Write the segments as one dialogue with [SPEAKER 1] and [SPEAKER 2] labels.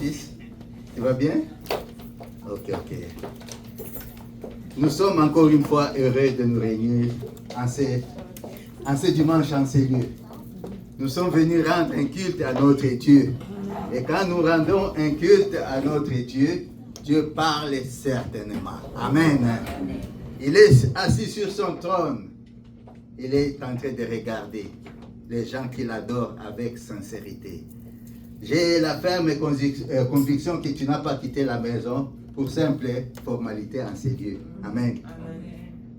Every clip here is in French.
[SPEAKER 1] fils? Tu vas bien? Ok. Nous sommes encore une fois heureux de nous réunir en ce dimanche en ces lieux. Nous sommes venus rendre un culte à notre Dieu. Et quand nous rendons un culte à notre Dieu, Dieu parle certainement. Amen. Il est assis sur son trône. Il est en train de regarder les gens qui l'adorent avec sincérité. J'ai la ferme conviction que tu n'as pas quitté la maison pour simple formalité en ces lieux. Amen.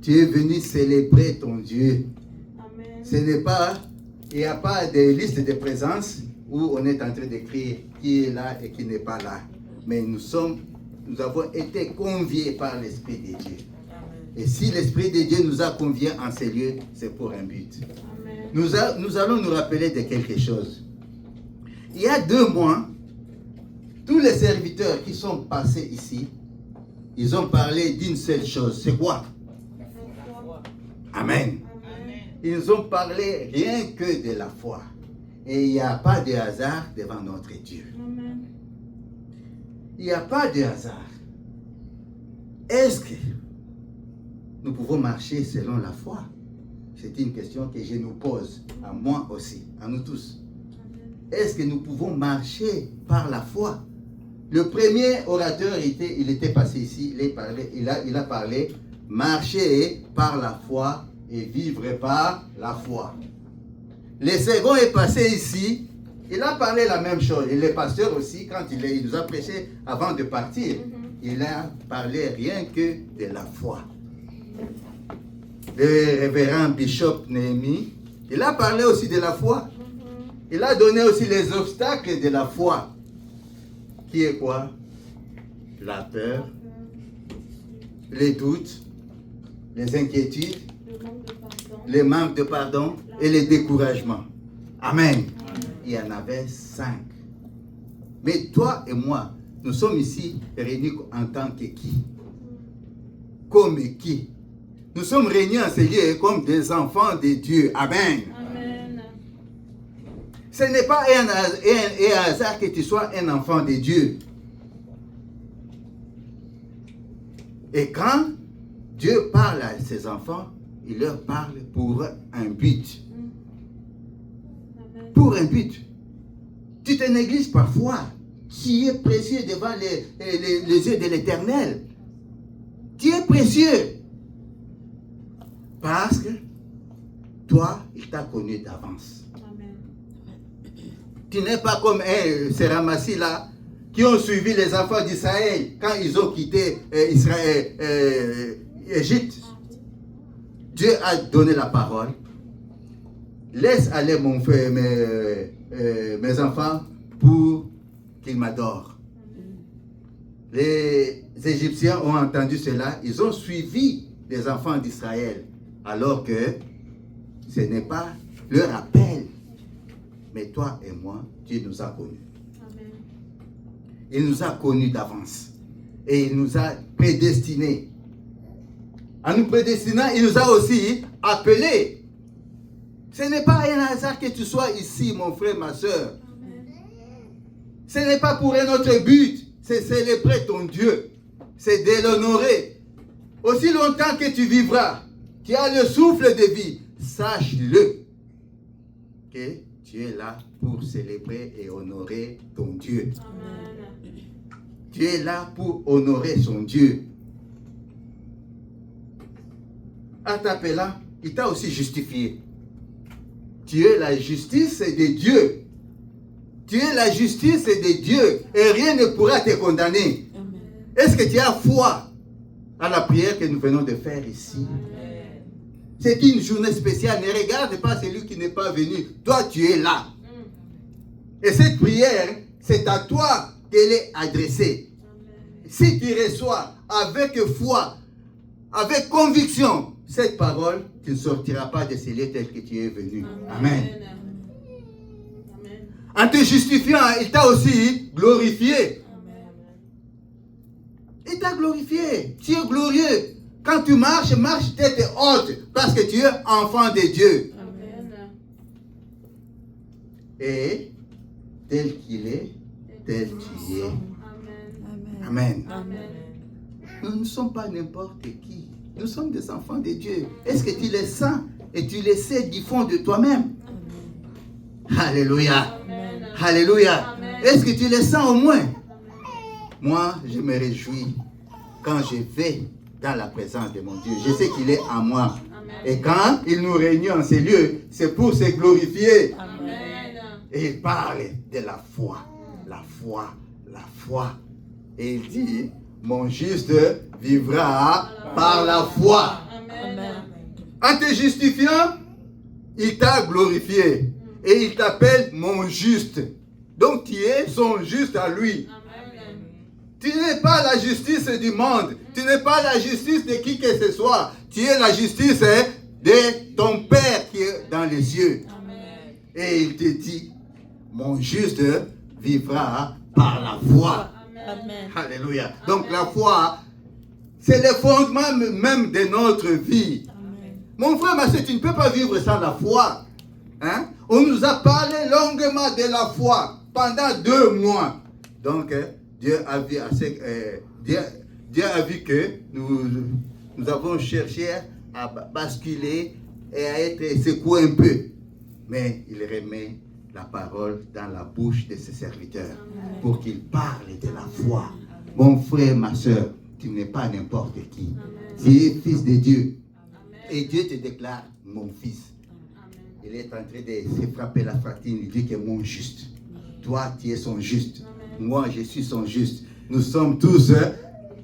[SPEAKER 1] Tu es venu célébrer ton Dieu. Amen. Ce n'est pas, il n'y a pas de liste de présence où on est en train d'écrire qui est là et qui n'est pas là. Mais nous avons été conviés par l'Esprit de Dieu. Et si l'Esprit de Dieu nous a conviés en ces lieux, c'est pour un but. Amen. Nous allons nous rappeler de quelque chose. Il y a 2 mois, tous les serviteurs qui sont passés ici, ils ont parlé d'une seule chose. C'est quoi? Amen. Ils ont parlé rien que de la foi. Et il n'y a pas de hasard devant notre Dieu. Amen. Il n'y a pas de hasard. Est-ce que nous pouvons marcher selon la foi? C'est une question que je nous pose, à moi aussi, à nous tous. Est-ce que nous pouvons marcher par la foi? Le premier orateur, il était passé ici, il a parlé, marcher par la foi et vivre par la foi. Le second est passé ici, il a parlé la même chose. Et le pasteur aussi, quand il nous a prêché avant de partir, il a parlé rien que de la foi. Le révérend Bishop Néhémie, il a parlé aussi de la foi. Il a donné aussi les obstacles de la foi. Qui est quoi? La peur, les doutes, les inquiétudes, le manque de pardon et le découragement. Amen. Il y en avait 5. Mais toi et moi, nous sommes ici réunis en tant que qui? Comme qui? Nous sommes réunis en ces lieux comme des enfants de Dieu. Amen. Ce n'est pas un hasard que tu sois un enfant de Dieu. Et quand Dieu parle à ses enfants, il leur parle pour un but. Pour un but. Tu te négliges parfois. Tu es précieux devant les yeux de l'Éternel. Tu es précieux. Parce que toi, il t'a connu d'avance. Tu n'es pas comme ces ramassis là qui ont suivi les enfants d'Israël quand ils ont quitté Égypte. Dieu a donné la parole. Laisse aller mon frère, mes enfants pour qu'ils m'adorent. Les Égyptiens ont entendu cela. Ils ont suivi les enfants d'Israël alors que ce n'est pas leur appel. Mais toi et moi, Dieu nous a connus. Amen. Il nous a connus d'avance. Et il nous a prédestinés. En nous prédestinant, il nous a aussi appelés. Ce n'est pas un hasard que tu sois ici, mon frère, ma soeur. Amen. Ce n'est pas pour un autre but. C'est célébrer ton Dieu. C'est de l'honorer. Aussi longtemps que tu vivras, tu as le souffle de vie, sache-le que tu es là pour célébrer et honorer ton Dieu. Amen. Tu es là pour honorer son Dieu. En t'appelant, il t'a aussi justifié. Tu es la justice de Dieu. Tu es la justice de Dieu et rien ne pourra te condamner. Amen. Est-ce que tu as foi à la prière que nous venons de faire ici? Amen. C'est une journée spéciale. Ne regarde pas celui qui n'est pas venu. Toi, tu es là. Et cette prière, c'est à toi qu'elle est adressée. Amen. Si tu reçois avec foi, avec conviction, cette parole, tu ne sortiras pas de ces lieux tels que tu es venu. Amen. Amen. En te justifiant, il t'a aussi glorifié. Amen. Il t'a glorifié. Tu es glorieux. Quand tu marches, marche tête haute, parce que tu es enfant de Dieu. Amen. Et tel qu'il est, tel tu es.
[SPEAKER 2] Amen.
[SPEAKER 1] Amen. Nous ne sommes pas n'importe qui. Nous sommes des enfants de Dieu. Est-ce que tu les sens et tu les sais du fond de toi-même? Alléluia.
[SPEAKER 2] Amen.
[SPEAKER 1] Alléluia.
[SPEAKER 2] Amen.
[SPEAKER 1] Est-ce que tu les sens au moins? Moi, je me réjouis quand je vais dans la présence de mon Dieu. Je sais qu'il est en moi.
[SPEAKER 2] Amen.
[SPEAKER 1] Et quand il nous réunit en ces lieux, c'est pour se glorifier.
[SPEAKER 2] Amen.
[SPEAKER 1] Et il parle de la foi. La foi. La foi. Et il dit, mon juste vivra par la foi.
[SPEAKER 2] Amen.
[SPEAKER 1] En te justifiant, il t'a glorifié. Et il t'appelle mon juste. Donc tu es son juste à lui.
[SPEAKER 2] Amen.
[SPEAKER 1] Tu n'es pas la justice du monde. Tu n'es pas la justice de qui que ce soit. Tu es la justice de ton Père qui est dans les cieux.
[SPEAKER 2] Amen.
[SPEAKER 1] Et il te dit, mon juste vivra par la foi.
[SPEAKER 2] Amen.
[SPEAKER 1] Alléluia. Donc la foi, c'est le fondement même de notre vie.
[SPEAKER 2] Amen.
[SPEAKER 1] Mon frère, ma soeur, tu ne peux pas vivre sans la foi. Hein? On nous a parlé longuement de la foi pendant 2 mois. Donc, Dieu a vu, Dieu a vu que nous avons cherché à basculer et à être secoués un peu. Mais il remet la parole dans la bouche de ses serviteurs pour qu'ils parlent de la foi. Mon frère, ma soeur, tu n'es pas n'importe qui. Tu es fils de Dieu. Et Dieu te déclare mon fils. Il est en train de se frapper la fractine. Il dit que mon juste. Toi, tu es son juste. Moi, je suis son juste. Nous sommes tous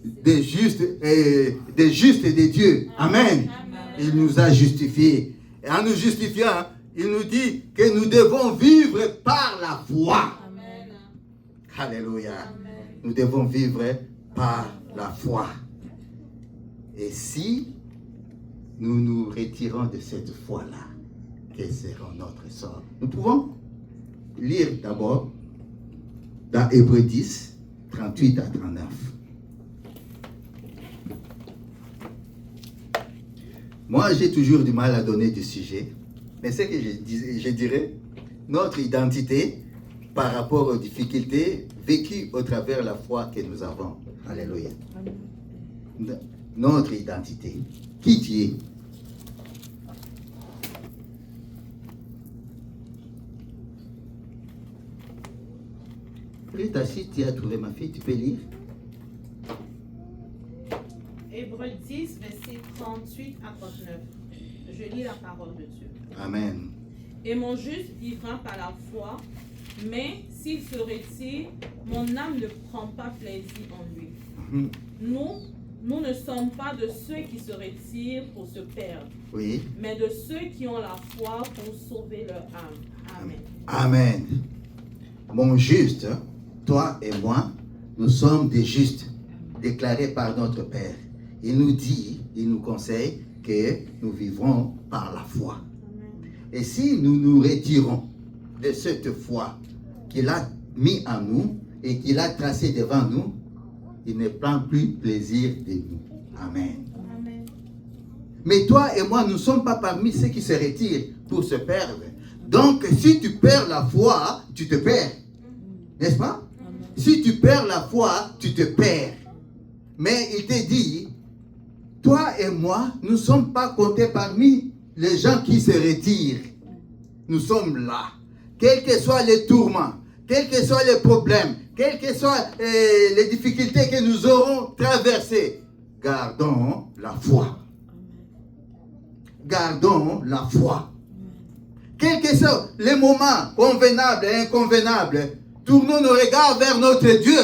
[SPEAKER 1] des justes et de Dieu. Amen. Il nous a justifiés. Et en nous justifiant, il nous dit que nous devons vivre par la foi.
[SPEAKER 2] Amen.
[SPEAKER 1] Alléluia. Nous devons vivre par la foi. Et si nous nous retirons de cette foi-là, quel sera notre sort? Nous pouvons lire d'abord dans Hébreux 10, 38 à 39. Moi, j'ai toujours du mal à donner du sujet, mais ce que je dirais, notre identité par rapport aux difficultés vécues au travers de la foi que nous avons. Alléluia. Notre identité. Qui tu es? Rita, si tu as trouvé ma fille, tu peux lire.
[SPEAKER 3] Hébreux 10, versets 38 à 39. Je lis la parole de Dieu.
[SPEAKER 1] Amen.
[SPEAKER 3] Et mon juste vivra par la foi, mais s'il se retire, mon âme ne prend pas plaisir en lui.
[SPEAKER 1] Mhm.
[SPEAKER 3] Nous ne sommes pas de ceux qui se retirent pour se perdre,
[SPEAKER 1] Oui.
[SPEAKER 3] mais de ceux qui ont la foi pour sauver leur âme. Amen.
[SPEAKER 1] Amen. Mon juste, toi et moi, nous sommes des justes, déclarés par notre Père. Il nous dit, il nous conseille que nous vivrons par la foi. Et si nous nous retirons de cette foi qu'il a mis en nous et qu'il a tracée devant nous, il ne prend plus plaisir de nous. Amen.
[SPEAKER 3] Amen.
[SPEAKER 1] Mais toi et moi, nous ne sommes pas parmi ceux qui se retirent pour se perdre. Donc, si tu perds la foi, tu te perds. N'est-ce pas? Si tu perds la foi, tu te perds. Mais il te dit, toi et moi, nous ne sommes pas comptés parmi les gens qui se retirent. Nous sommes là. Quels que soient les tourments, quels que soient les problèmes, quelles que soient les difficultés que nous aurons traversées, gardons la foi. Gardons la foi. Quels que soient les moments convenables et inconvenables, tournons nos regards vers notre Dieu.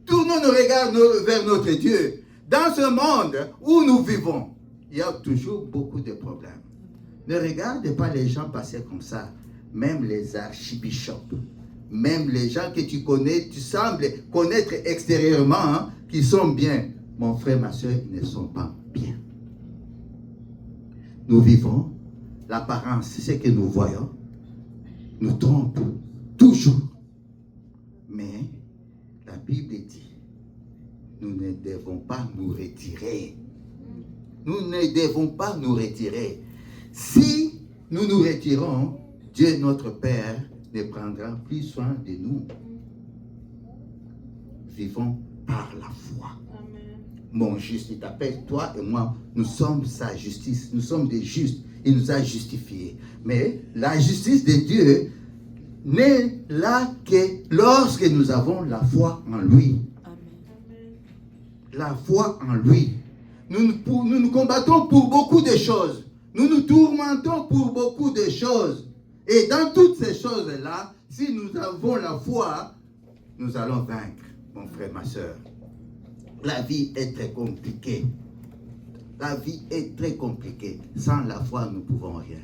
[SPEAKER 1] Tournons nos regards vers notre Dieu. Dans ce monde où nous vivons, il y a toujours beaucoup de problèmes. Ne regardez pas les gens passer comme ça. Même les archibishops, même les gens que tu connais, tu sembles connaître extérieurement, hein, qui sont bien. Mon frère, ma soeur, ils ne sont pas bien. Nous vivons, l'apparence, ce que nous voyons, nous trompe toujours. Mais la Bible dit, nous ne devons pas nous retirer. Nous ne devons pas nous retirer. Si nous nous retirons, Dieu notre Père ne prendra plus soin de nous. vivons par la foi.
[SPEAKER 3] Amen.
[SPEAKER 1] Mon juste, il t'appelle, toi et moi, nous sommes sa justice. Nous sommes des justes. Il nous a justifiés. Mais la justice de Dieu n'est là que lorsque nous avons la foi en lui.
[SPEAKER 3] Amen.
[SPEAKER 1] La foi en lui. Nous nous combattons pour beaucoup de choses. Nous nous tourmentons pour beaucoup de choses. Et dans toutes ces choses-là, si nous avons la foi, nous allons vaincre, mon frère, ma soeur. La vie est très compliquée. La vie est très compliquée. Sans la foi, nous ne pouvons rien.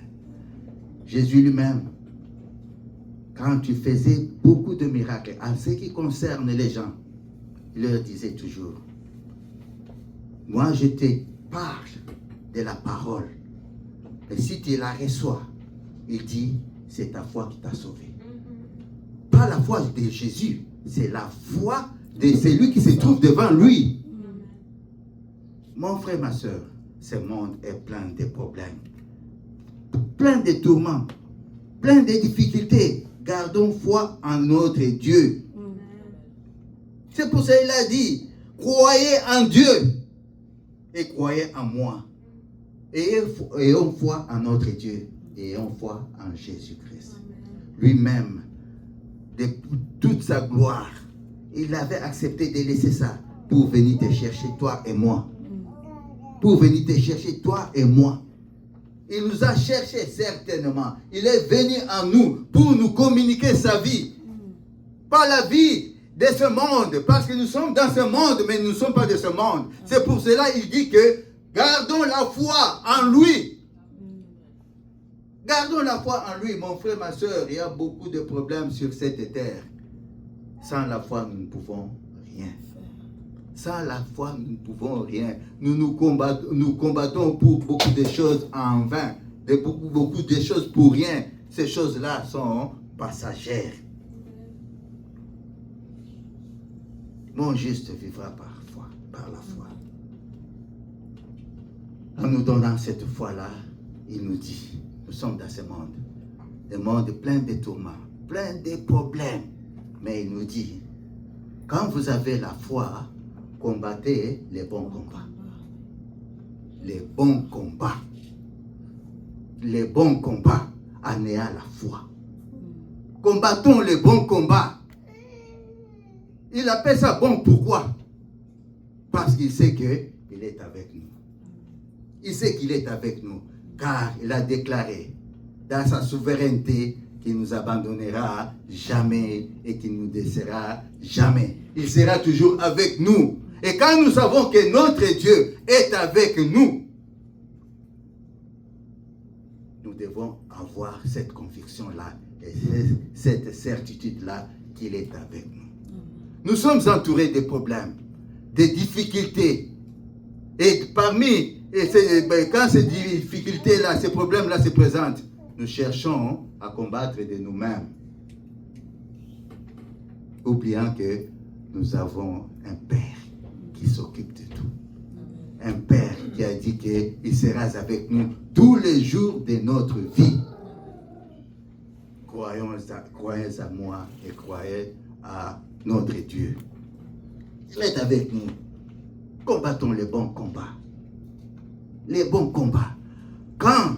[SPEAKER 1] Jésus lui-même, quand il faisait beaucoup de miracles, en ce qui concerne les gens, il leur disait toujours, moi je te parle de la parole. Et si tu la reçois, il dit, c'est ta foi qui t'a sauvé. Pas la foi de Jésus, c'est la foi de celui qui se trouve devant lui. Mon frère, ma soeur, ce monde est plein de problèmes, plein de tourments, plein de difficultés. Gardons foi en notre Dieu. C'est pour ça qu'il a dit, croyez en Dieu et croyez en moi. Ayons foi en notre Dieu et ayons foi en Jésus-Christ. Lui-même, de toute sa gloire, il avait accepté de laisser ça pour venir te chercher, toi et moi. Pour venir te chercher, toi et moi. Il nous a cherchés certainement. Il est venu en nous pour nous communiquer sa vie. Pas la vie de ce monde, parce que nous sommes dans ce monde, mais nous ne sommes pas de ce monde. C'est pour cela qu'il dit que gardons la foi en lui. Gardons la foi en lui, mon frère, ma soeur. Il y a beaucoup de problèmes sur cette terre. Sans la foi, nous ne pouvons rien. Sans la foi, nous ne pouvons rien. Nous combattons pour beaucoup de choses en vain. Beaucoup de choses pour rien. Ces choses-là sont passagères. Mon juste vivra par la foi. En nous donnant cette foi-là, il nous dit, nous sommes dans ce monde. Un monde plein de tourments, plein de problèmes. Mais il nous dit, quand vous avez la foi, combattez les bons combats. Les bons combats. Les bons combats en ayant la foi. Combattons les bons combats. Il appelle ça bon, pourquoi? Parce qu'il sait qu'il est avec nous. Il sait qu'il est avec nous, car il a déclaré dans sa souveraineté qu'il ne nous abandonnera jamais et qu'il ne nous délaissera jamais. Il sera toujours avec nous. Et quand nous savons que notre Dieu est avec nous, nous devons avoir cette conviction-là et cette certitude-là qu'il est avec nous. Nous sommes entourés de problèmes, de difficultés. Et quand ces difficultés-là, ces problèmes-là se présentent, nous cherchons à combattre de nous-mêmes. Oubliant que nous avons un Père qui s'occupe de tout. Un Père qui a dit qu'il sera avec nous tous les jours de notre vie. Croyez à moi et croyez à notre Dieu. Il est avec nous. Combattons les bons combats. Les bons combats. Quand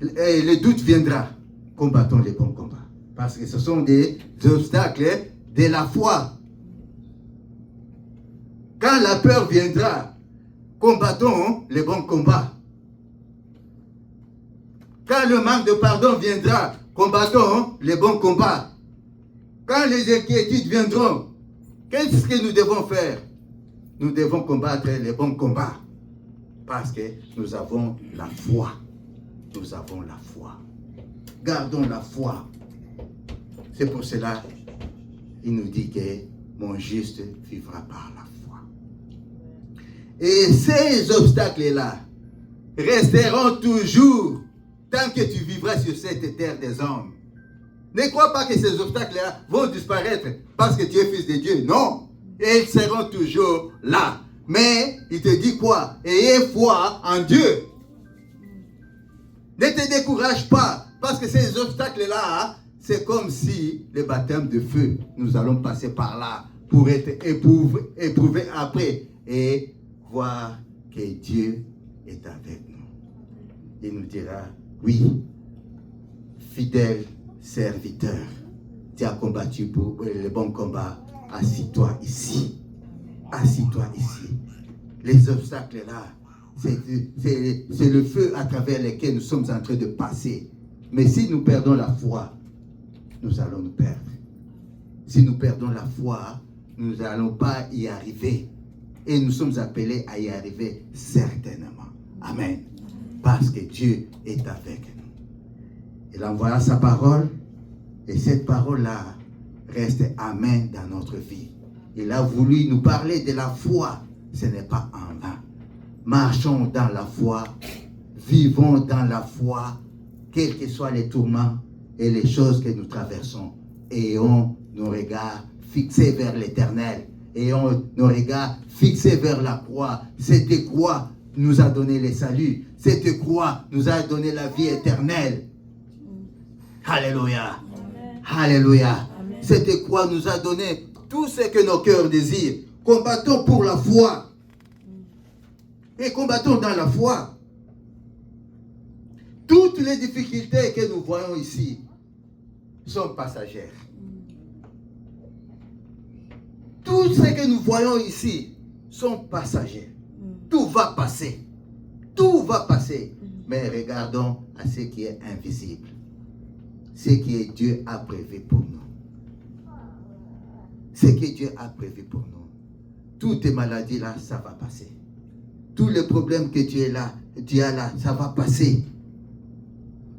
[SPEAKER 1] le doute viendra, combattons les bons combats. Parce que ce sont des obstacles de la foi. Quand la peur viendra, combattons les bons combats. Quand le manque de pardon viendra, combattons les bons combats. Quand les inquiétudes viendront, qu'est-ce que nous devons faire? Nous devons combattre les bons combats. Parce que nous avons la foi. Nous avons la foi. Gardons la foi. C'est pour cela qu'il nous dit que mon juste vivra par la foi. Et ces obstacles-là resteront toujours tant que tu vivras sur cette terre des hommes. Ne crois pas que ces obstacles-là vont disparaître parce que tu es fils de Dieu. Non. Et ils seront toujours là. Mais il te dit quoi? Ayez foi en Dieu. Ne te décourage pas. Parce que ces obstacles-là, c'est comme si le baptême de feu, nous allons passer par là pour être éprouvé après et voir que Dieu est avec nous. Il nous dira, oui, fidèle serviteur, tu as combattu pour le bon combat, assis-toi ici. Assis-toi ici. Les obstacles là, c'est le feu à travers lequel nous sommes en train de passer. Mais si nous perdons la foi, nous allons nous perdre. Si nous perdons la foi, nous n'allons pas y arriver. Et nous sommes appelés à y arriver certainement. Amen. Parce que Dieu est avec nous. Il envoie sa parole et cette parole-là reste amen dans notre vie. Il a voulu nous parler de la foi. Ce n'est pas en vain. Marchons dans la foi. Vivons dans la foi. Quels que soient les tourments et les choses que nous traversons. Ayons nos regards fixés vers l'éternel. Ayons nos regards fixés vers la croix. Cette croix nous a donné le salut. Cette croix nous a donné la vie éternelle. Alléluia. Alléluia. Cette croix nous a donné tout ce que nos cœurs désirent. Combattons pour la foi. Et combattons dans la foi. Toutes les difficultés que nous voyons ici sont passagères. Tout ce que nous voyons ici sont passagers. Tout va passer. Tout va passer. Mais regardons à ce qui est invisible. Ce que Dieu a prévu pour nous. Ce que Dieu a prévu pour nous. Toutes tes maladies là, ça va passer. Tous les problèmes que tu as là, ça va passer.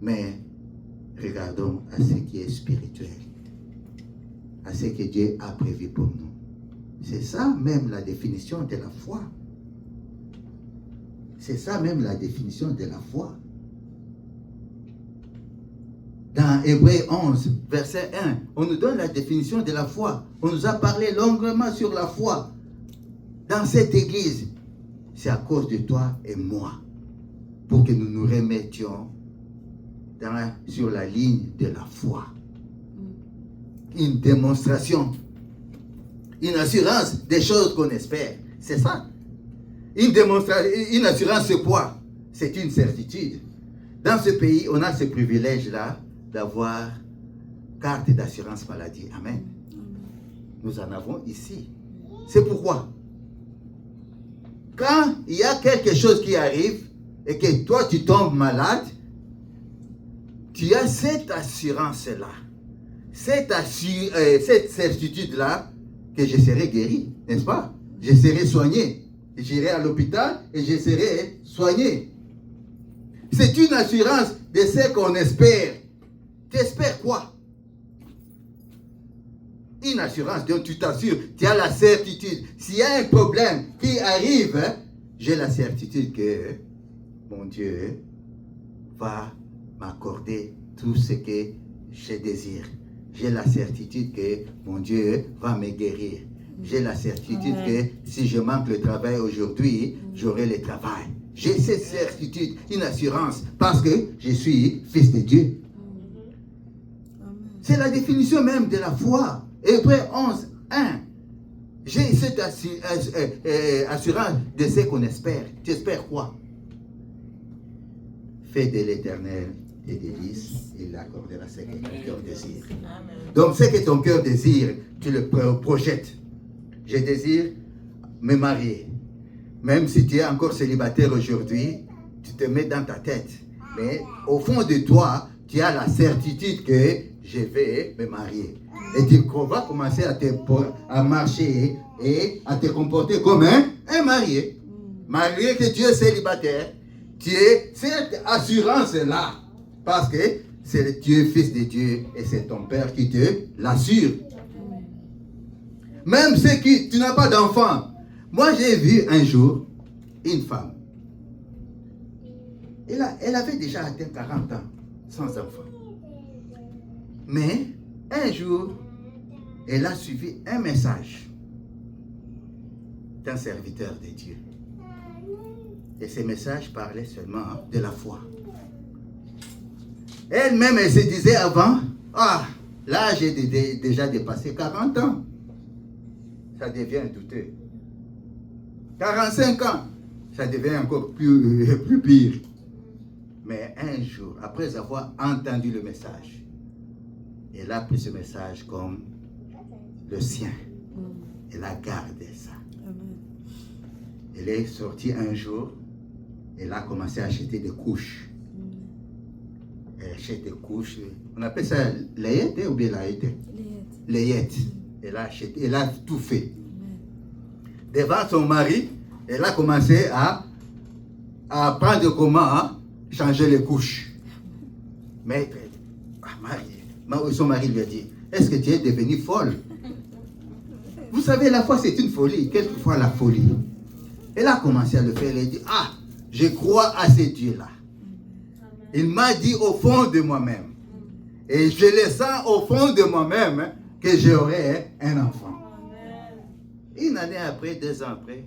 [SPEAKER 1] Mais regardons à ce qui est spirituel. À ce que Dieu a prévu pour nous. C'est ça même la définition de la foi. C'est ça même la définition de la foi. Dans Hébreux 11, verset 1, on nous donne la définition de la foi. On nous a parlé longuement sur la foi. Dans cette église, c'est à cause de toi et moi, pour que nous nous remettions sur la ligne de la foi. Une démonstration, une assurance des choses qu'on espère. C'est ça. Une assurance, c'est quoi? C'est une certitude. Dans ce pays, on a ce privilège-là d'avoir carte d'assurance maladie. Amen. Nous en avons ici. C'est pourquoi, quand il y a quelque chose qui arrive et que toi tu tombes malade, tu as cette assurance-là, cette certitude-là que je serai guéri, n'est-ce pas? Je serai soigné. J'irai à l'hôpital et je serai soigné. C'est une assurance de ce qu'on espère. Tu espères quoi? Une assurance, donc tu t'assures, tu as la certitude. S'il y a un problème qui arrive, j'ai la certitude que mon Dieu va m'accorder tout ce que je désire. J'ai la certitude que mon Dieu va me guérir. J'ai la certitude que si je manque le travail aujourd'hui, j'aurai le travail. J'ai cette certitude, une assurance, parce que je suis fils de Dieu. C'est la définition même de la foi. Hébreux 11, 1. J'ai cette assurance de ce qu'on espère. Tu espères quoi? Fais de l'éternel tes délices, il accordera ce que ton cœur désire. Donc ce que ton cœur désire, tu le projettes. Je désire me marier. Même si tu es encore célibataire aujourd'hui, tu te mets dans ta tête. Mais au fond de toi, tu as la certitude que je vais me marier. Et tu vas commencer à marcher et à te comporter comme un marié. Malgré que tu es célibataire, tu as cette assurance-là. Parce que c'est Dieu, fils de Dieu, et c'est ton Père qui te l'assure. Même ceux qui, tu n'as pas d'enfant. Moi, j'ai vu un jour une femme. Elle avait déjà atteint 40 ans, sans enfant. Mais, un jour, elle a suivi un message d'un serviteur de Dieu. Et ce message parlait seulement de la foi. Elle-même, elle se disait avant, ah, là, j'ai déjà dépassé 40 ans. ça devient douteux. 45 ans, ça devient encore plus pire. Mais un jour, après avoir entendu le message, elle a pris ce message comme le sien. Elle a gardé ça. Elle est sortie un jour, elle a commencé à acheter des couches. Elle achète des couches. On appelle ça layette ou bien layette? Layette. Elle a acheté, elle a tout fait. Devant son mari, elle a commencé à apprendre comment changer les couches. Mais son mari lui a dit, est-ce que tu es devenue folle? Vous savez, la foi c'est une folie, quelquefois la folie. Elle a commencé à le faire, elle a dit, je crois à ce Dieu-là. Il m'a dit au fond de moi-même, et je le sens au fond de moi-même, que j'aurai un enfant. Une année après, 2 ans après,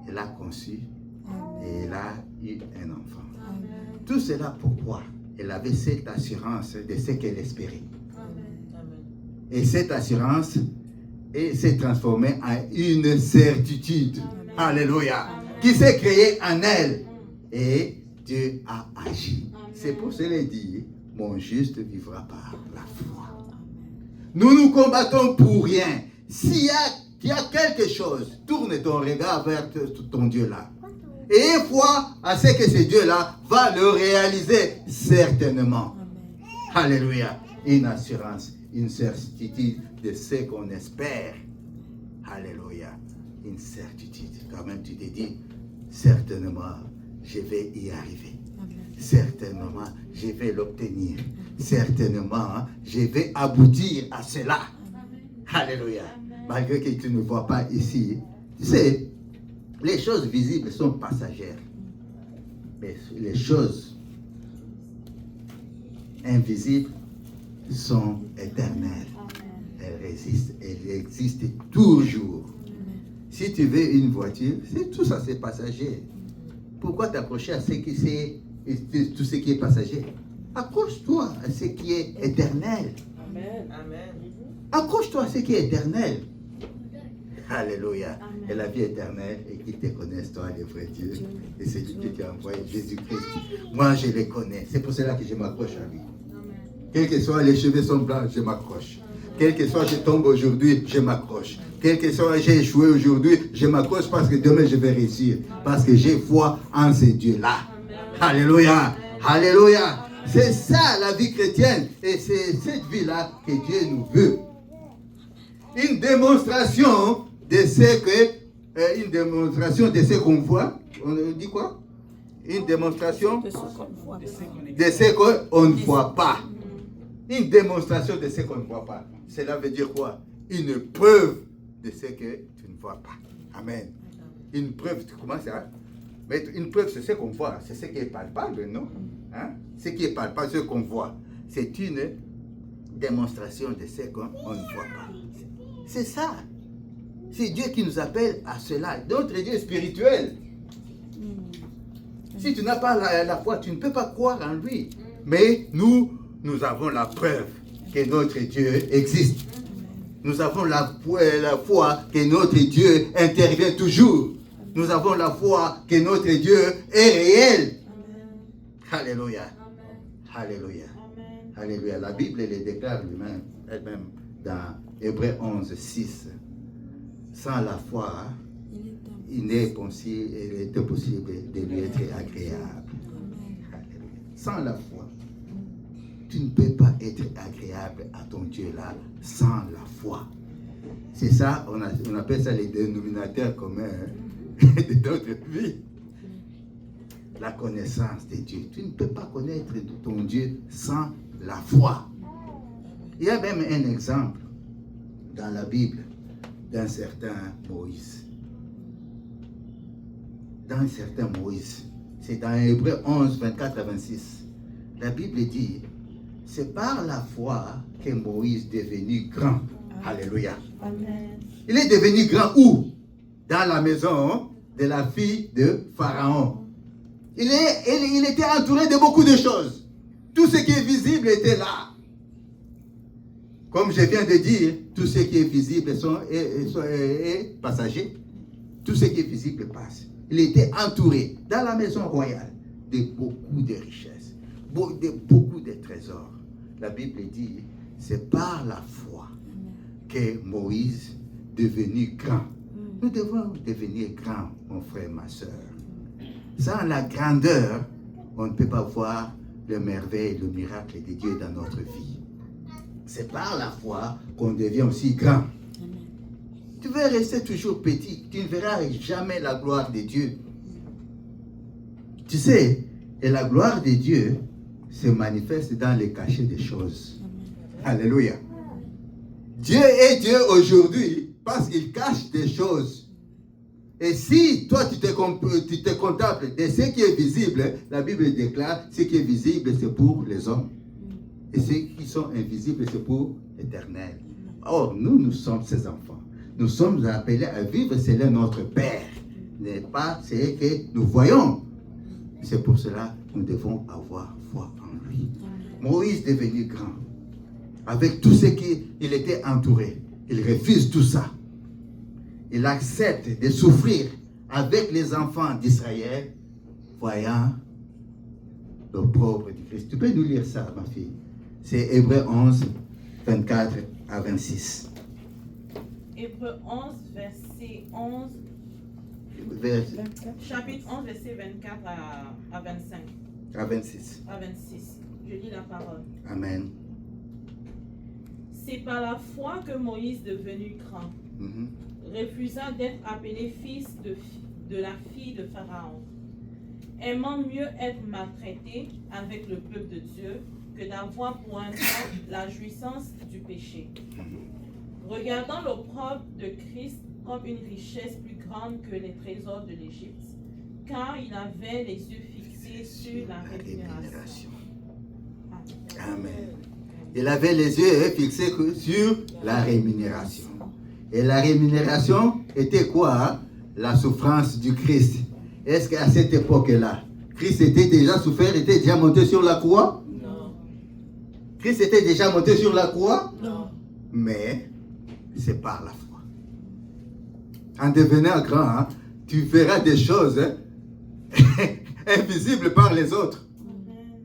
[SPEAKER 1] elle a conçu et elle a eu un enfant. Tout cela pourquoi? Elle avait cette assurance de ce qu'elle espérait. Et cette assurance s'est transformée en une certitude. Alléluia. Qui s'est créée en elle. Et Dieu a agi. C'est pour cela qu'il dit, mon juste vivra par la foi. Nous nous combattons pour rien. S'il y a quelque chose, tourne ton regard vers ton Dieu là. Et foi à ce que ce Dieu-là va le réaliser certainement. Amen. Alléluia. Une assurance, une certitude de ce qu'on espère. Alléluia. Une certitude. Quand même, tu te dis, certainement, je vais y arriver. Amen. Certainement, je vais l'obtenir. Certainement, je vais aboutir à cela. Amen. Alléluia. Amen. Malgré que tu ne vois pas ici, tu sais, les choses visibles sont passagères. Mais les choses invisibles sont éternelles. Elles existent toujours. Si tu veux une voiture, tout ça c'est passager. Pourquoi t'approcher à tout ce qui est passager? Accroche-toi à ce qui est éternel. Amen. Accroche-toi à ce qui est éternel. Alléluia. Amen. Et la vie éternelle, et qu'ils te connaissent, toi, les vrais dieux. Et c'est lui qui t'a envoyé, Jésus-Christ. Moi, je les connais. C'est pour cela que je m'accroche à lui. Quel que soit les cheveux sont blancs, je m'accroche. Quel que soit je tombe aujourd'hui, je m'accroche. Quel que soit j'ai échoué aujourd'hui, je m'accroche parce que demain je vais réussir. Parce que j'ai foi en ce Dieu-là. Alléluia. Alléluia. C'est ça la vie chrétienne. Et c'est cette vie-là que Dieu nous veut. Une démonstration de ce qu'on voit. On dit quoi? Une démonstration de ce qu'on ne voit pas. Une démonstration de ce qu'on ne voit pas. Cela veut dire quoi? Une preuve de ce que tu ne vois pas. Amen. Une preuve, comment ça? Mais une preuve, c'est ce qu'on voit. C'est ce qui est palpable, non? Hein? Ce qui est palpable, ce qu'on voit. C'est une démonstration de ce qu'on ne voit pas. C'est ça. C'est Dieu qui nous appelle à cela. Notre Dieu est spirituel. Si tu n'as pas la foi, tu ne peux pas croire en lui. Mais nous avons la preuve que notre Dieu existe. Nous avons la foi que notre Dieu intervient toujours. Nous avons la foi que notre Dieu est réel. Alléluia. Alléluia. Alléluia. La Bible le déclare elle-même dans Hébreux 11, 6. Sans la foi, il est impossible de lui être agréable. Alléluia. Sans la foi, tu ne peux pas être agréable à ton Dieu là sans la foi. C'est ça, on appelle ça les dénominateurs communs de notre vie. La connaissance de Dieu. Tu ne peux pas connaître ton Dieu sans la foi. Il y a même un exemple dans la Bible d'un certain Moïse. D'un certain Moïse. C'est dans Hébreux 11, 24 à 26. La Bible dit, c'est par la foi que Moïse est devenu grand. Alléluia. Amen. Il est devenu grand où? Dans la maison de la fille de Pharaon. Il était entouré de beaucoup de choses. Tout ce qui est visible était là. Comme je viens de dire, tout ce qui est visible est passager. Tout ce qui est visible passe. Il était entouré dans la maison royale de beaucoup de richesses, de beaucoup de trésors. La Bible dit, c'est par la foi que Moïse est devenu grand. Nous devons devenir grands, mon frère, ma soeur. Sans la grandeur, on ne peut pas voir le merveille, le miracle de Dieu dans notre vie. C'est par la foi qu'on devient aussi grand. Tu veux rester toujours petit, tu ne verras jamais la gloire de Dieu. Tu sais, et la gloire de Dieu se manifeste dans les cachets des choses. Alléluia. Dieu est Dieu aujourd'hui parce qu'il cache des choses. Et si toi tu te contemples de ce qui est visible, la Bible déclare ce qui est visible c'est pour les hommes. Et ceux qui sont invisibles c'est pour l'éternel. Or, nous sommes ses enfants. Nous sommes appelés à vivre selon notre Père. N'est pas ce que nous voyons. C'est pour cela que nous devons avoir foi en lui. Moïse est devenu grand. Avec tout ce qu'il était entouré. Il refuse tout ça. Il accepte de souffrir avec les enfants d'Israël, voyant l'opprobre du Christ. Tu peux nous lire ça, ma fille? C'est Hébreux 11, 24 à 26.
[SPEAKER 3] Hébreux 11, verset 11. Chapitre 11, verset 24 à 25.
[SPEAKER 1] À 26.
[SPEAKER 3] À 26. Je lis la parole.
[SPEAKER 1] Amen.
[SPEAKER 3] C'est par la foi que Moïse est devenu grand, refusant d'être appelé fils de la fille de Pharaon, aimant mieux être maltraité avec le peuple de Dieu que d'avoir pour un temps la jouissance du péché. Regardant l'opprobre de Christ comme une richesse plus grande que les trésors de l'Égypte, car il avait les yeux fixés sur la rémunération.
[SPEAKER 1] Amen. Il avait les yeux fixés sur la rémunération. Et la rémunération était quoi? La souffrance du Christ. Est-ce qu'à cette époque-là, Christ était déjà souffert, était déjà monté sur la croix?
[SPEAKER 3] Non.
[SPEAKER 1] Christ était déjà monté sur la croix?
[SPEAKER 3] Non.
[SPEAKER 1] Mais c'est par la foi. En devenant grand, tu verras des choses invisibles par les autres,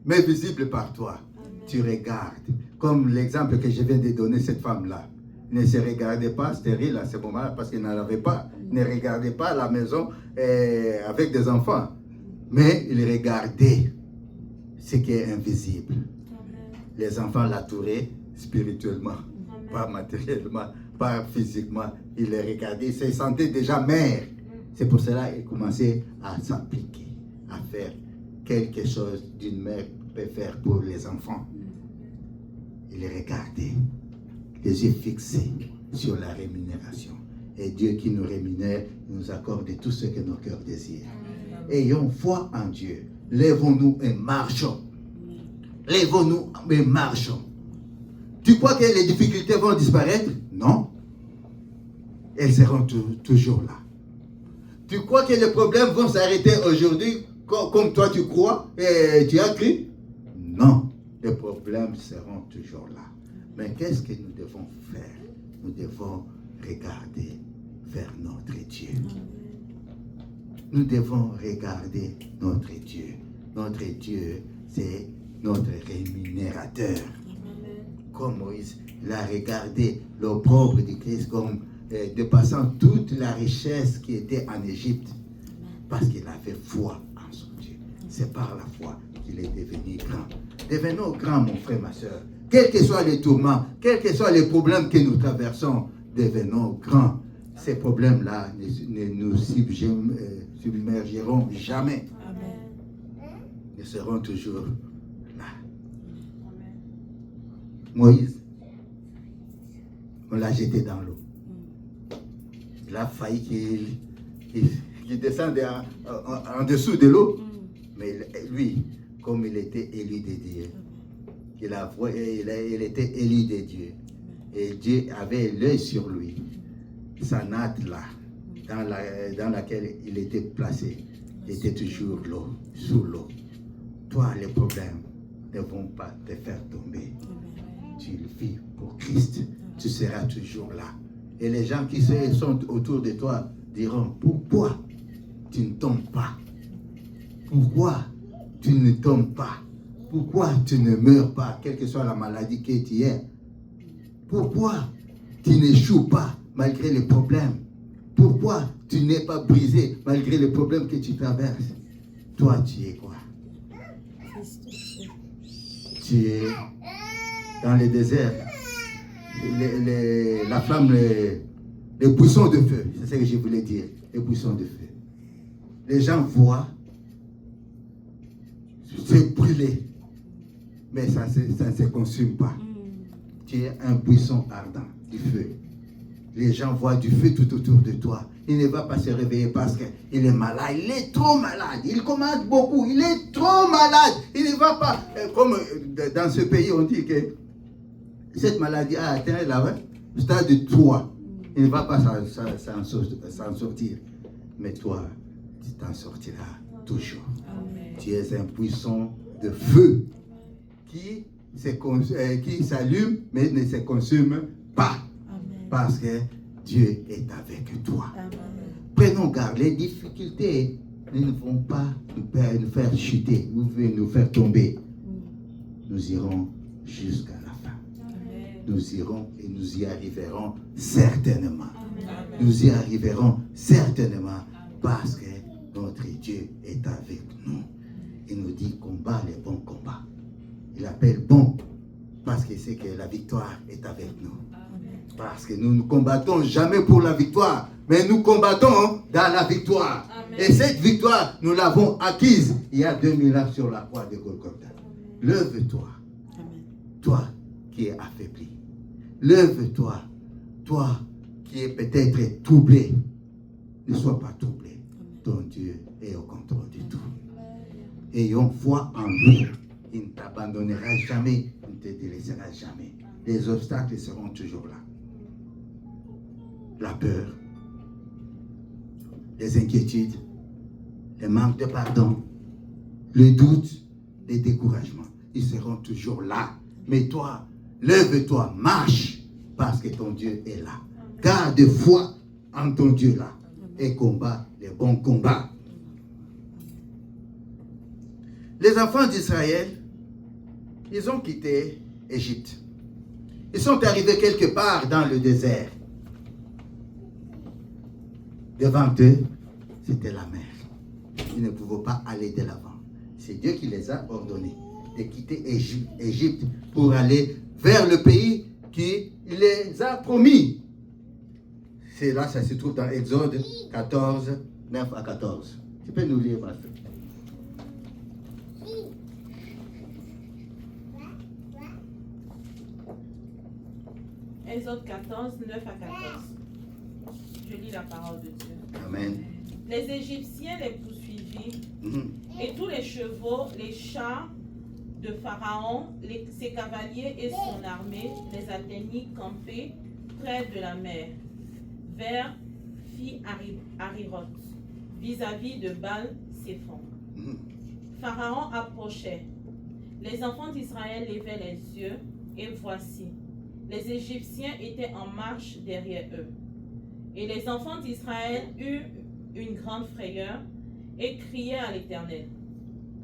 [SPEAKER 1] mais visibles par toi. Tu regardes. Comme l'exemple que je viens de donner, cette femme-là ne se regardait pas stérile à ce moment-là parce qu'elle n'en avait pas. Ne regardait pas la maison avec des enfants. Mais il regardait ce qui est invisible. Les enfants l'entouraient spirituellement, pas matériellement, pas physiquement. Il les regardait, il se sentait déjà mère. C'est pour cela qu'il commençait à s'appliquer, à faire quelque chose d'une mère peut faire pour les enfants. Il les regardait, les yeux fixés sur la rémunération. Et Dieu qui nous rémunère, nous accorde tout ce que nos cœurs désirent. Ayons foi en Dieu. Lèvons-nous et marchons. Lèvons-nous et marchons. Tu crois que les difficultés vont disparaître? Non. Elles seront toujours là. Tu crois que les problèmes vont s'arrêter aujourd'hui comme toi tu crois et tu as cru? Non. Les problèmes seront toujours là. Mais qu'est-ce que nous devons faire? Nous devons regarder vers notre Dieu. Nous devons regarder notre Dieu. Notre Dieu, c'est notre rémunérateur. Comme Moïse, il a regardé l'opprobre du Christ comme dépassant toute la richesse qui était en Égypte. Parce qu'il avait foi en son Dieu. C'est par la foi qu'il est devenu grand. Devenons grands, mon frère, ma soeur. Quels que soient les tourments, quels que soient les problèmes que nous traversons, devenons grands. Ces problèmes-là ne nous submergeront jamais.
[SPEAKER 3] Amen.
[SPEAKER 1] Nous serons toujours là.
[SPEAKER 3] Amen.
[SPEAKER 1] Moïse, on l'a jeté dans l'eau. Il a failli qu'il descende en dessous de l'eau. Mais lui, comme il était élu de Dieu, il était élu de Dieu. Et Dieu avait l'œil sur lui. Sa natte là, dans laquelle il était placé, était toujours l'eau, sous l'eau. Toi, les problèmes ne vont pas te faire tomber. tu le vis pour Christ, tu seras toujours là. Et les gens qui sont autour de toi diront, pourquoi tu ne tombes pas? Pourquoi tu ne tombes pas? Pourquoi tu ne meurs pas, quelle que soit la maladie que tu es? Pourquoi tu n'échoues pas malgré les problèmes? Pourquoi tu n'es pas brisé malgré les problèmes que tu traverses? Toi, tu es quoi? Tu es dans le désert. La flamme, les buissons de feu, c'est ce que je voulais dire, les buissons de feu. Les gens voient se brûler, mais ça ne se consume pas. Tu es un buisson ardent du feu. Les gens voient du feu tout autour de toi. Il ne va pas se réveiller parce qu'il est malade. Il est trop malade. Il commande beaucoup. Il est trop malade. Il ne va pas, comme dans ce pays, on dit que cette maladie a atteint le stade de 3. Il ne va pas s'en sortir. Mais toi, tu t'en sortiras toujours.
[SPEAKER 3] Amen.
[SPEAKER 1] Tu es un buisson de feu qui s'allume mais ne se consume pas.
[SPEAKER 2] Amen.
[SPEAKER 1] Parce que Dieu est avec toi.
[SPEAKER 2] Amen.
[SPEAKER 1] Prenons garde, les difficultés ne vont pas nous faire chuter, nous faire tomber. Nous irons jusqu'à la fin.
[SPEAKER 3] Amen.
[SPEAKER 1] Nous irons et nous y arriverons certainement.
[SPEAKER 3] Amen.
[SPEAKER 1] Nous y arriverons certainement parce que notre Dieu est avec nous. Il nous dit combat les bons combats. Il appelle bon parce qu'il sait que la victoire est avec nous. Parce que nous ne combattons jamais pour la victoire, mais nous combattons dans la victoire.
[SPEAKER 3] Amen.
[SPEAKER 1] Et cette victoire, nous l'avons acquise il y a 2000 ans sur la croix de Golgotha. Lève-toi, toi qui es affaibli. Lève-toi, toi qui es peut-être troublé. Ne sois pas troublé. Ton Dieu est au contrôle de tout. Ayons foi en lui. Il ne t'abandonnera jamais, il ne te délaissera jamais. Les obstacles seront toujours là. La peur, les inquiétudes, le manque de pardon, le doute, les découragements, ils seront toujours là. Mais toi, lève-toi, marche, parce que ton Dieu est là. Garde foi en ton Dieu là et combat les bons combats. Les enfants d'Israël, ils ont quitté Égypte. Ils sont arrivés quelque part dans le désert. Devant eux, c'était la mer. Ils ne pouvaient pas aller de l'avant. C'est Dieu qui les a ordonnés de quitter Égypte pour aller vers le pays qu'il les a promis. C'est là, ça se trouve dans Exode 14, 9 à 14. Tu peux nous lire, pasteur?
[SPEAKER 3] Exode 14, 9 à 14. Je lis la parole de Dieu.
[SPEAKER 1] Amen.
[SPEAKER 3] Les Égyptiens les poursuivirent, et tous les chevaux, les chars de Pharaon, ses cavaliers et son armée les atteignirent campés près de la mer, vers Fi-Hahiroth, vis-à-vis de Baal-Séphon. Pharaon approchait. Les enfants d'Israël levaient les yeux, et voici, les Égyptiens étaient en marche derrière eux. Et les enfants d'Israël eurent une grande frayeur et criaient à l'Éternel.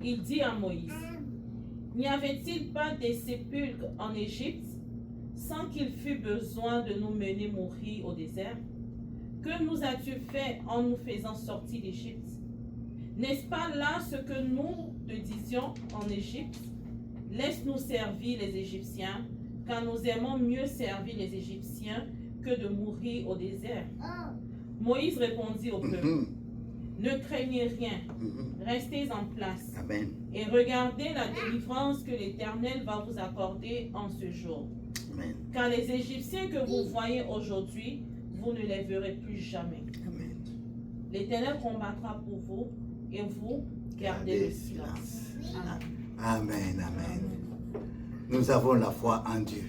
[SPEAKER 3] Il dit à Moïse, n'y avait-il pas des sépulcres en Égypte sans qu'il fût besoin de nous mener mourir au désert? Que nous as-tu fait en nous faisant sortir d'Égypte? N'est-ce pas là ce que nous te disions en Égypte? Laisse-nous servir les Égyptiens, car nous aimons mieux servir les Égyptiens que de mourir au désert. Moïse répondit au peuple, ne craignez rien, restez en place.
[SPEAKER 1] Amen.
[SPEAKER 3] Et regardez la délivrance que l'Éternel va vous accorder en ce jour.
[SPEAKER 1] Amen.
[SPEAKER 3] Car les Égyptiens que vous voyez aujourd'hui, vous ne les verrez plus jamais.
[SPEAKER 1] Amen.
[SPEAKER 3] L'Éternel combattra pour vous et vous gardez le silence.
[SPEAKER 1] Amen. Amen. Nous avons la foi en Dieu.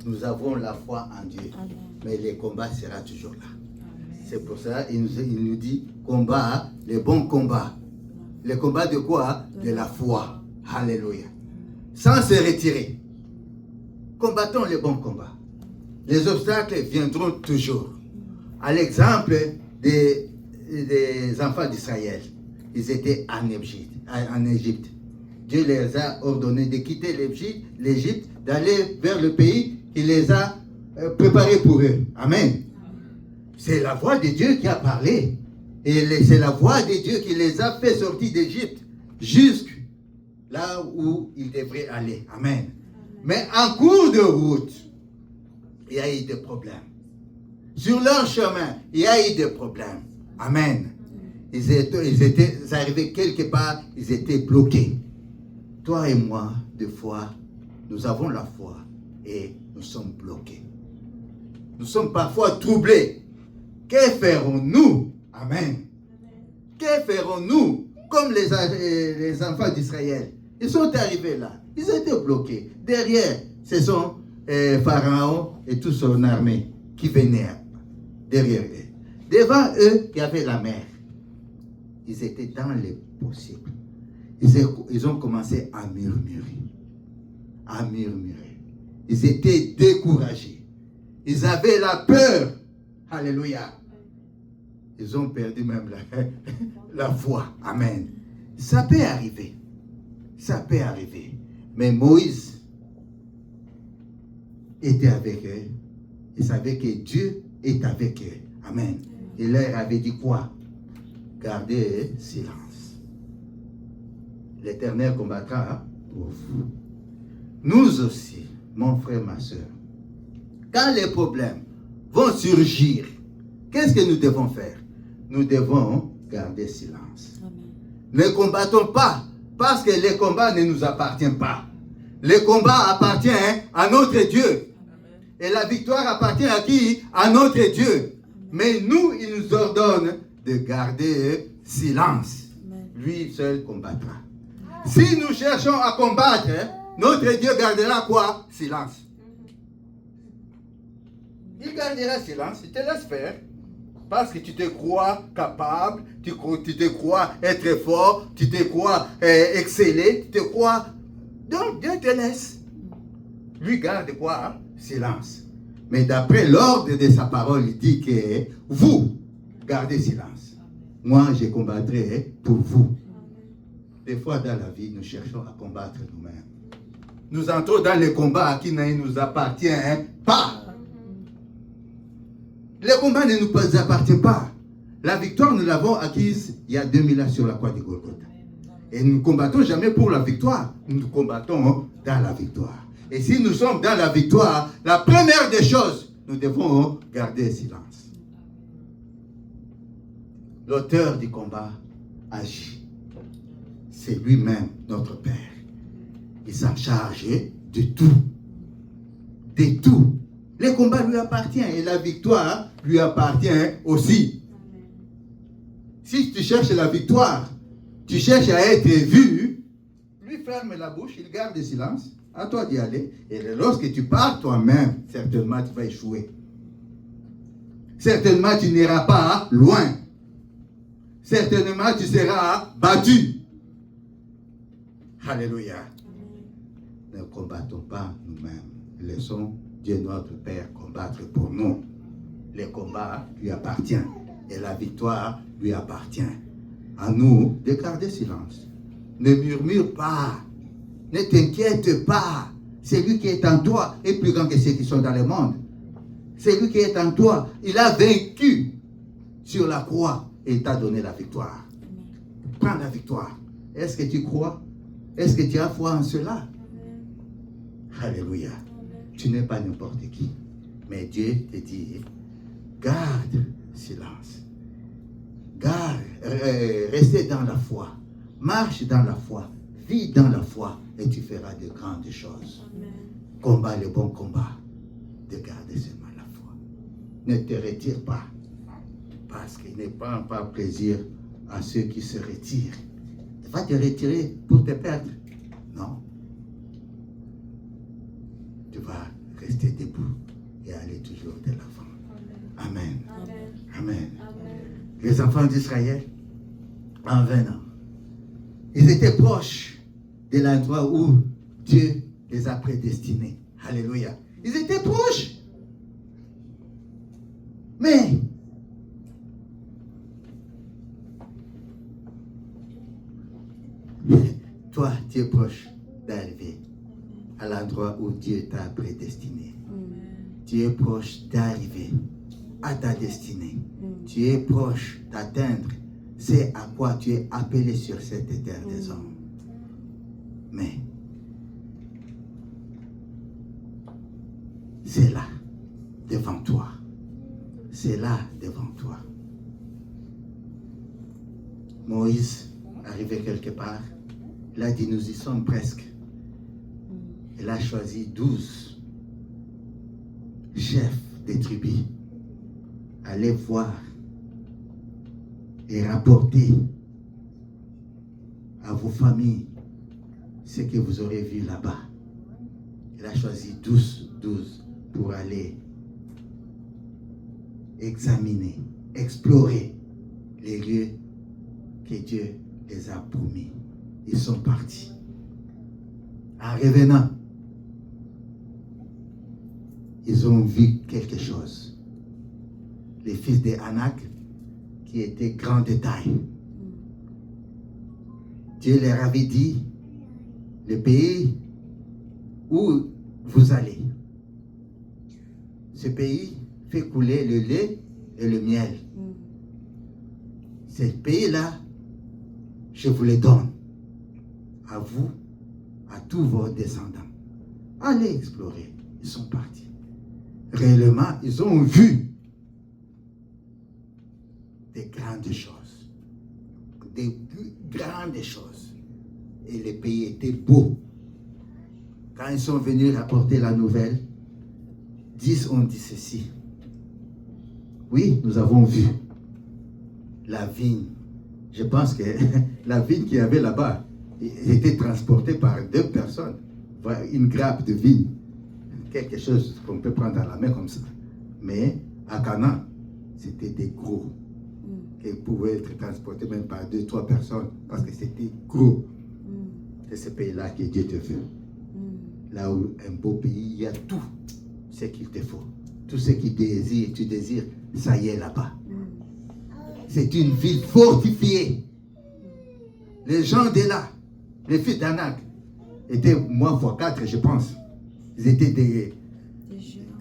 [SPEAKER 1] Nous avons la foi en Dieu. Mais le combat sera toujours là. C'est pour ça qu'il nous dit combat, les bons combats. Le combat de quoi? De la foi. Alléluia. Sans se retirer. combattons les bons combats. Les obstacles viendront toujours. À l'exemple des enfants d'Israël, ils étaient en Égypte. Dieu les a ordonné de quitter l'Égypte, d'aller vers le pays qu'il les a préparé pour eux. Amen. C'est la voix de Dieu qui a parlé. Et c'est la voix de Dieu qui les a fait sortir d'Égypte jusque là où ils devraient aller. Amen. Mais en cours de route, il y a eu des problèmes. Sur leur chemin, il y a eu des problèmes. Amen. Ils étaient arrivés quelque part, ils étaient bloqués. Toi et moi, des fois, nous avons la foi et nous sommes bloqués. Nous sommes parfois troublés. Que ferons-nous? Amen. Que ferons-nous? Comme les enfants d'Israël. Ils sont arrivés là. Ils étaient bloqués. Derrière, ce sont Pharaon et toute son armée qui venaient derrière eux. Devant eux, il y avait la mer. Ils étaient dans les possibles. Ils ont commencé à murmurer. À murmurer. Ils étaient découragés. Ils avaient la peur. Alléluia. Ils ont perdu même la foi. Amen. Ça peut arriver. Ça peut arriver. Mais Moïse était avec eux. Il savait que Dieu est avec eux. Amen. Il leur avait dit quoi? Gardez silence. L'Éternel combattra pour vous. Nous aussi, mon frère, ma soeur, quand les problèmes vont surgir, qu'est-ce que nous devons faire? Nous devons garder silence. Amen. Ne combattons pas, parce que les combats ne nous appartiennent pas. Les combats appartiennent à notre Dieu. Amen. Et la victoire appartient à qui? À notre Dieu. Amen. Mais nous, il nous ordonne de garder silence. Amen. Lui seul combattra. Si nous cherchons à combattre, notre Dieu gardera quoi? Silence. Il gardera silence, il te laisse faire. Parce que tu te crois capable, tu te crois être fort, tu te crois exceller, tu te crois... Donc Dieu te laisse. Lui garde quoi? Silence. Mais d'après l'ordre de sa parole, il dit que vous, gardez silence. Moi, je combattrai pour vous. Des fois dans la vie, nous cherchons à combattre nous-mêmes. Nous entrons dans les combats qui ne nous appartiennent pas. Les combats ne nous appartiennent pas. La victoire, nous l'avons acquise il y a 2000 ans sur la croix de Golgotha. Et nous ne combattons jamais pour la victoire. Nous combattons dans la victoire. Et si nous sommes dans la victoire, la première des choses, nous devons garder silence. L'auteur du combat agit. C'est lui-même, notre Père. Il s'en charge de tout. De tout. Le combat lui appartient et la victoire lui appartient aussi. Si tu cherches la victoire, tu cherches à être vu, lui ferme la bouche, il garde le silence. À toi d'y aller. Et lorsque tu pars toi-même, certainement tu vas échouer. Certainement tu n'iras pas loin. Certainement tu seras battu. Alléluia. Ne combattons pas nous-mêmes. Laissons Dieu notre Père combattre pour nous. Le combat lui appartient et la victoire lui appartient. À nous de garder silence. Ne murmure pas. Ne t'inquiète pas. Celui qui est en toi est plus grand que ceux qui sont dans le monde. Celui qui est en toi, il a vaincu sur la croix et il t'a donné la victoire. Prends la victoire. Est-ce que tu crois? Est-ce que tu as foi en cela? Alléluia. Tu n'es pas n'importe qui. Mais Dieu te dit, garde silence. Garde, restez dans la foi. Marche dans la foi. Vis dans la foi et tu feras de grandes choses. Amen. Combat le bon combat. De garder seulement la foi. Ne te retire pas. Parce qu'il ne prend pas plaisir à ceux qui se retirent. Tu vas te retirer pour te perdre. Non. Tu vas rester debout et aller toujours de l'avant. Amen. Amen. Amen. Amen. Les enfants d'Israël, en venant, ils étaient proches de l'endroit où Dieu les a prédestinés. Alléluia. Ils étaient proches. Mais toi, tu es proche d'arriver à l'endroit où Dieu t'a prédestiné. Tu es proche d'arriver à ta destinée. Tu es proche d'atteindre ce à quoi tu es appelé sur cette terre des hommes. Mais c'est là, devant toi. C'est là, devant toi. Moïse, arrivé quelque part, il a dit, nous y sommes presque. Il a choisi 12 chefs des tribus. Allez voir et rapporter à vos familles ce que vous aurez vu là-bas. Il a choisi 12 pour aller examiner, explorer les lieux que Dieu les a promis. Ils sont partis. En revenant, ils ont vu quelque chose. Les fils d'Anak, qui étaient grands de taille. Dieu leur avait dit, le pays où vous allez, ce pays fait couler le lait et le miel. Ce pays-là, je vous le donne. À vous, à tous vos descendants. Allez explorer. Ils sont partis. Réellement, ils ont vu des grandes choses. Des grandes choses. Et le pays était beau. Quand ils sont venus rapporter la nouvelle, 10 ont dit ceci. Oui, nous avons vu la vigne. Je pense que la vigne qu'il y avait là-bas était transportée par 2 personnes. Une grappe de vigne. Quelque chose qu'on peut prendre à la main comme ça. Mais à Canaan, c'était des gros. Qui pouvaient être transportés même par 2-3 personnes. Parce que c'était gros. C'est ce pays-là que Dieu te veut. Là où un beau pays, il y a tout ce qu'il te faut. Tout ce que tu désires, ça y est là-bas. C'est une ville fortifiée. Les gens de là, les fils d'Anak, étaient moins x4, je pense. Ils étaient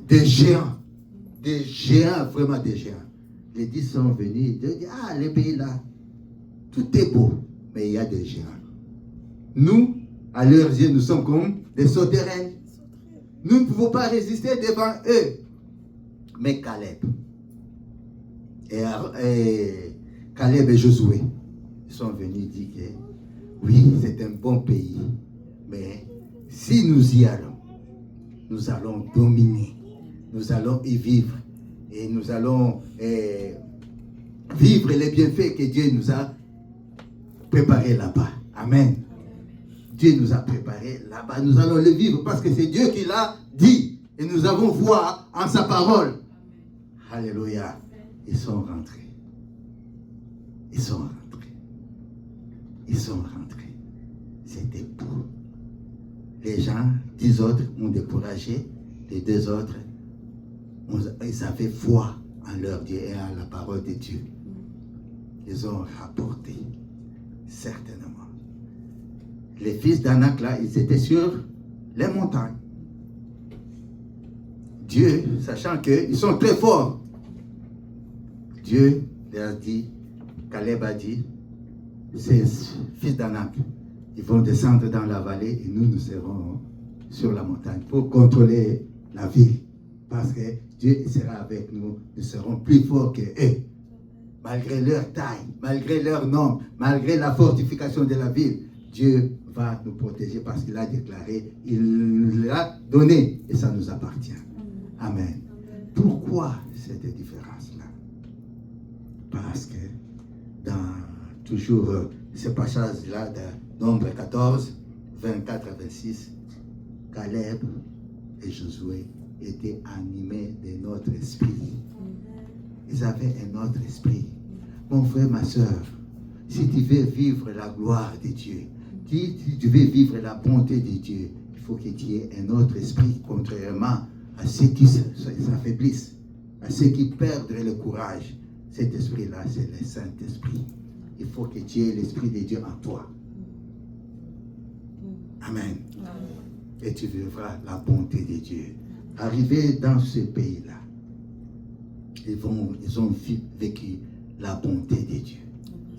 [SPEAKER 1] des géants. Des géants, vraiment des géants. Les 10 sont venus, ils disent, ah, les pays là, tout est beau, mais il y a des géants. Nous, à leurs yeux, nous sommes comme des sauterelles. Nous ne pouvons pas résister devant eux. Mais Caleb et Josué, ils sont venus dire que oui, c'est un bon pays, mais si nous y allons, nous allons dominer, nous allons y vivre, et nous allons vivre les bienfaits que Dieu nous a préparés là-bas. Amen. Dieu nous a préparés là-bas, nous allons le vivre parce que c'est Dieu qui l'a dit, et nous avons foi en sa parole. Alléluia. Ils sont rentrés. Ils sont rentrés. Ils sont rentrés. C'était beau. Les gens, 10 autres ont découragé. Les 2 autres, ils avaient foi en leur Dieu et en la parole de Dieu. Ils ont rapporté, certainement. Les fils d'Anak, là, ils étaient sur les montagnes. Dieu, sachant qu'ils sont très forts, Dieu leur a dit, Caleb a dit, ces fils d'Anak, ils vont descendre dans la vallée et nous serons sur la montagne pour contrôler la ville. Parce que Dieu sera avec nous, nous serons plus forts qu'eux. Malgré leur taille, malgré leur nombre, malgré la fortification de la ville, Dieu va nous protéger parce qu'il a déclaré, il l'a donné et ça nous appartient. Amen. Pourquoi cette différence-là? Parce que dans toujours ce passage-là de Nombre 14, 24 à 26, Caleb et Josué étaient animés de notre esprit. Ils avaient un autre esprit. Mon frère, ma soeur, si tu veux vivre la gloire de Dieu, si tu veux vivre la bonté de Dieu, il Il faut que tu aies un autre esprit, contrairement à ceux qui s'affaiblissent, à ceux qui perdent le courage. Cet esprit-là, c'est le Saint-Esprit. Il faut que tu aies l'Esprit de Dieu en toi. Amen. Et tu vivras la bonté de Dieu. Arrivé dans ce pays-là, ils ont vécu la bonté de Dieu.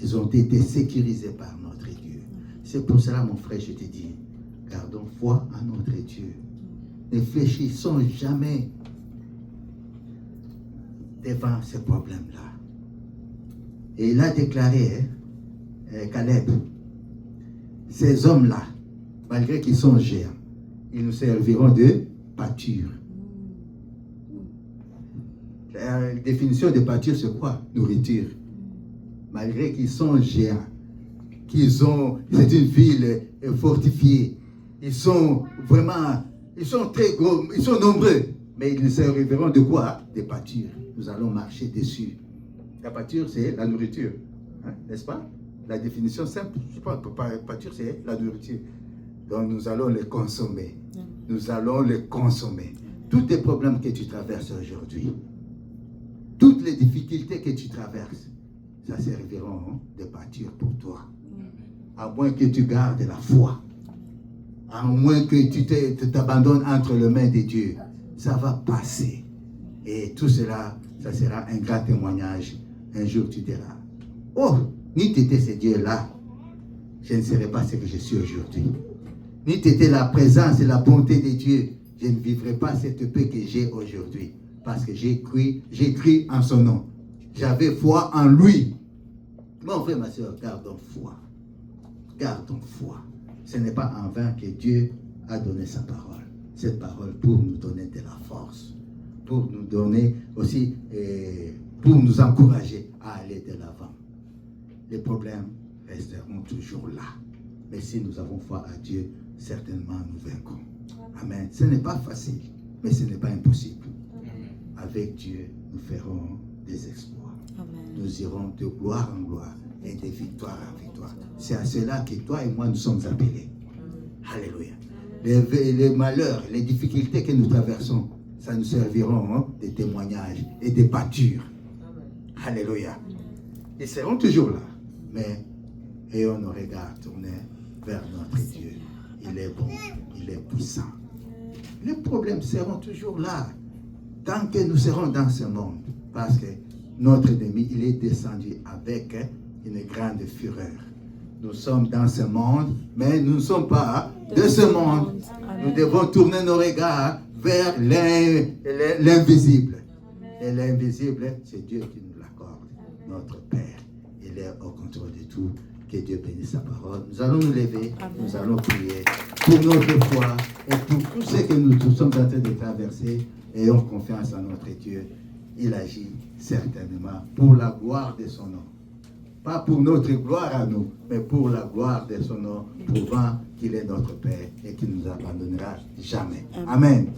[SPEAKER 1] Ils ont été sécurisés par notre Dieu. C'est pour cela, mon frère, je te dis, gardons foi en notre Dieu. Ne fléchissons jamais devant ces problèmes-là. Et il a déclaré, Caleb, ces hommes-là, malgré qu'ils sont géants, ils nous serviront de pâture. La définition de pâture, c'est quoi? Nourriture. Malgré qu'ils sont géants, c'est une ville fortifiée, ils sont très gros, ils sont nombreux, mais ils nous serviront de quoi? De pâture. Nous allons marcher dessus. La pâture, c'est la nourriture, hein, n'est-ce pas? La définition simple, je pense, pâture, c'est la nourriture. Donc nous allons les consommer. Nous allons les consommer. Tous les problèmes que tu traverses aujourd'hui, toutes les difficultés que tu traverses, ça serviront de pâture pour toi. À moins que tu gardes la foi. À moins que tu t'abandonnes entre les mains de Dieu. Ça va passer. Et tout cela, ça sera un grand témoignage. Un jour tu diras, oh, ni t'étais ce Dieu-là, je ne serais pas ce que je suis aujourd'hui. Ni t'étais la présence et la bonté de Dieu, je ne vivrais pas cette paix que j'ai aujourd'hui. Parce que j'ai cru en son nom. J'avais foi en lui. Mon frère, ma soeur, gardons foi. Gardons foi. Ce n'est pas en vain que Dieu a donné sa parole. Cette parole pour nous donner de la force. Pour nous donner aussi, pour nous encourager à aller de l'avant. Les problèmes resteront toujours là. Mais si nous avons foi à Dieu, certainement nous vaincrons. Amen. Ce n'est pas facile, mais ce n'est pas impossible. Avec Dieu, nous ferons des exploits. Amen. Nous irons de gloire en gloire et de victoire en victoire. C'est à cela que toi et moi nous sommes appelés. Alléluia. Les malheurs, les difficultés que nous traversons, ça nous serviront de témoignages et de pâture. Alléluia. Ils seront toujours là, mais ayons nos regards tournés vers notre Dieu. Il est bon, il est puissant. Les problèmes seront toujours là, tant que nous serons dans ce monde, parce que notre ennemi, il est descendu avec une grande fureur. Nous sommes dans ce monde, mais nous ne sommes pas de ce monde. Nous devons tourner nos regards vers l'invisible. Et l'invisible, c'est Dieu qui nous l'accorde, notre Père. Il est au contrôle de tout. Que Dieu bénisse sa parole. Nous allons nous lever, nous allons prier pour notre foi et pour tout ce que nous sommes en train de traverser. Ayons confiance en notre Dieu. Il agit certainement pour la gloire de son nom. Pas pour notre gloire à nous, mais pour la gloire de son nom, prouvant qu'il est notre Père et qu'il ne nous abandonnera jamais. Amen.